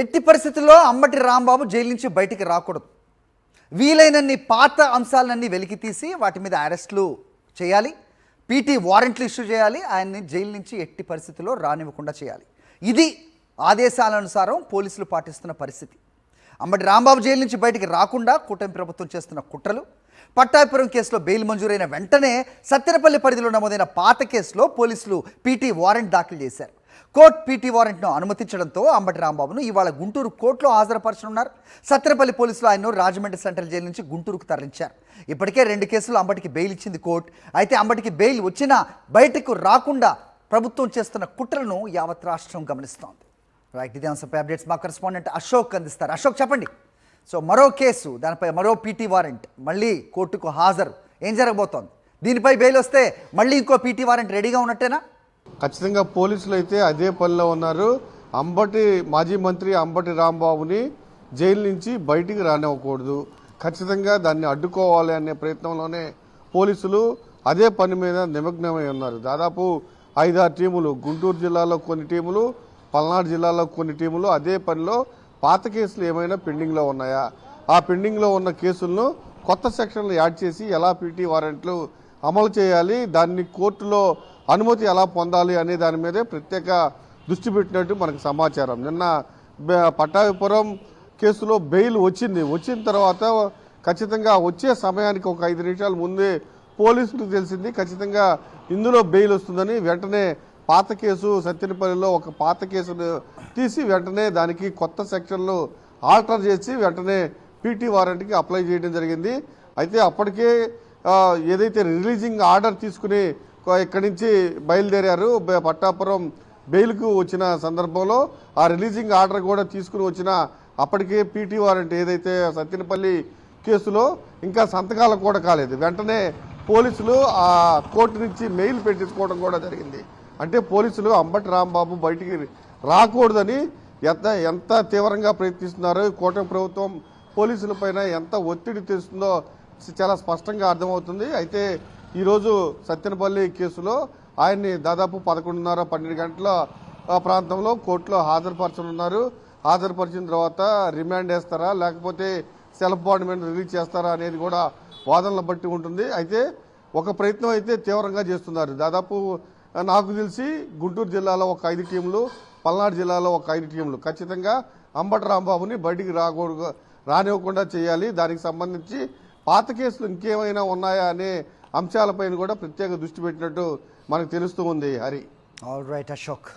ఎట్టి పరిస్థితుల్లో అంబటి రాంబాబు జైలు నుంచి బయటికి రాకూడదు. వీలైనన్ని పాత అంశాలన్నీ వెలికి తీసి వాటి మీద అరెస్టులు చేయాలి, పీటీ వారెంట్లు ఇష్యూ చేయాలి, ఆయన్ని జైలు నుంచి ఎట్టి పరిస్థితుల్లో రానివ్వకుండా చేయాలి. ఇది ఆదేశాలనుసారం పోలీసులు పాటిస్తున్న పరిస్థితి. అంబటి రాంబాబు జైలు నుంచి బయటికి రాకుండా కూటమి ప్రభుత్వం చేస్తున్న కుట్రలు, పట్టాభిపురం కేసులో బెయిల్ మంజూరైన వెంటనే సత్తెనపల్లి పరిధిలో నమోదైన పాత కేసులో పోలీసులు పీటీ వారెంట్ దాఖలు చేశారు. కోర్టు పీటీ వారెంట్ను అనుమతించడంతో అంబటి రాంబాబును ఇవాళ గుంటూరు కోర్టులో హాజరుపరచనున్నారు. సత్తెనపల్లి పోలీసులు ఆయన్ను రాజమండ్రి సెంట్రల్ జైలు నుంచి గుంటూరుకు తరలించారు. ఇప్పటికే 2 కేసులు అంబటికి బెయిల్ ఇచ్చింది కోర్టు. అయితే అంబటికి బెయిల్ వచ్చినా బయటకు రాకుండా ప్రభుత్వం చేస్తున్న కుట్రలను యావత్ రాష్ట్రం గమనిస్తోంది. రైట్, ఇదే అంశంపై అప్డేట్స్ మా కరెస్పాండెంట్ అశోక్ అందిస్తారు. అశోక్, చెప్పండి. సో మరో కేసు, దానిపై మరో పీటీ వారెంట్, మళ్ళీ కోర్టుకు హాజరు, ఏం జరగబోతోంది? దీనిపై బెయిల్ వస్తే మళ్ళీ ఇంకో పీటీ వారెంట్ రెడీగా ఉన్నట్టేనా? ఖచ్చితంగా పోలీసులు అయితే అదే పనిలో ఉన్నారు. మాజీ మంత్రి అంబటి రాంబాబుని జైలు నుంచి బయటికి రానివ్వకూడదు, ఖచ్చితంగా దాన్ని అడ్డుకోవాలి అనే ప్రయత్నంలోనే పోలీసులు అదే పని మీద నిమగ్నమై ఉన్నారు. దాదాపు 5-6 టీములు, గుంటూరు జిల్లాలో కొన్ని టీములు, పల్నాడు జిల్లాలో కొన్ని టీములు అదే పనిలో పాత కేసులు ఏమైనా పెండింగ్లో ఉన్నాయా, ఆ పెండింగ్లో ఉన్న కేసులను కొత్త సెక్షన్లు యాడ్ చేసి ఎలా పీటీ వారెంట్లు అమలు చేయాలి, దాన్ని కోర్టులో అనుమతి ఎలా పొందాలి అనే దాని మీదే ప్రత్యేక దృష్టి పెట్టినట్టు మనకు సమాచారం. నిన్న పట్టాభిపురం కేసులో బెయిల్ వచ్చిన తర్వాత ఖచ్చితంగా వచ్చే సమయానికి ఒక 5 నిమిషాల ముందే పోలీసులకు తెలిసింది ఖచ్చితంగా ఇందులో బెయిల్ వస్తుందని. వెంటనే పాత కేసు సత్తెనపల్లిలో ఒక పాత కేసును తీసి వెంటనే దానికి కొత్త సెక్షన్లు ఆల్టర్ చేసి వెంటనే పీటీ వారెంట్కి అప్లై చేయడం జరిగింది. అయితే అప్పటికే ఏదైతే రిలీజింగ్ ఆర్డర్ తీసుకుని ఇక్కడి నుంచి బయలుదేరారు, పట్టాపురం బెయిల్కు వచ్చిన సందర్భంలో ఆ రిలీజింగ్ ఆర్డర్ కూడా తీసుకుని వచ్చిన అప్పటికే పీటీ వారెంట్ ఏదైతే సత్తెనపల్లి కేసులో ఇంకా సంతకాలు కూడా కాలేదు. వెంటనే పోలీసులు ఆ కోర్టు నుంచి మెయిల్ పెట్టించుకోవడం కూడా జరిగింది. అంటే పోలీసులు అంబటి రాంబాబు బయటికి రాకూడదని ఎంత తీవ్రంగా ప్రయత్నిస్తున్నారో, కూటమి ప్రభుత్వం పోలీసుల పైన ఎంత ఒత్తిడి తెస్తుందో చాలా స్పష్టంగా అర్థమవుతుంది. అయితే ఈరోజు సత్తెనపల్లి కేసులో ఆయన్ని దాదాపు 11:30-12 గంటల ప్రాంతంలో కోర్టులో హాజరుపరచనున్నారు. హాజరుపరిచిన తర్వాత రిమాండ్ వేస్తారా లేకపోతే సెల్ఫ్ బాండ్ రిలీజ్ చేస్తారా అనేది కూడా వాదనలు బట్టి ఉంటుంది. అయితే ఒక ప్రయత్నం అయితే తీవ్రంగా చేస్తున్నారు. దాదాపు నాకు తెలిసి గుంటూరు జిల్లాలో ఒక 5 టీంలు, పల్నాడు జిల్లాలో ఒక 5 టీంలు ఖచ్చితంగా అంబటి రాంబాబుని బయటికి రానివ్వకుండా చేయాలి. దానికి సంబంధించి పాత కేసులు ఇంకేమైనా ఉన్నాయా అనే అంశాలపైన కూడా ప్రత్యేక దృష్టి పెట్టినట్టు మనకు తెలుస్తూ ఉంది. హరి. All right Ashok.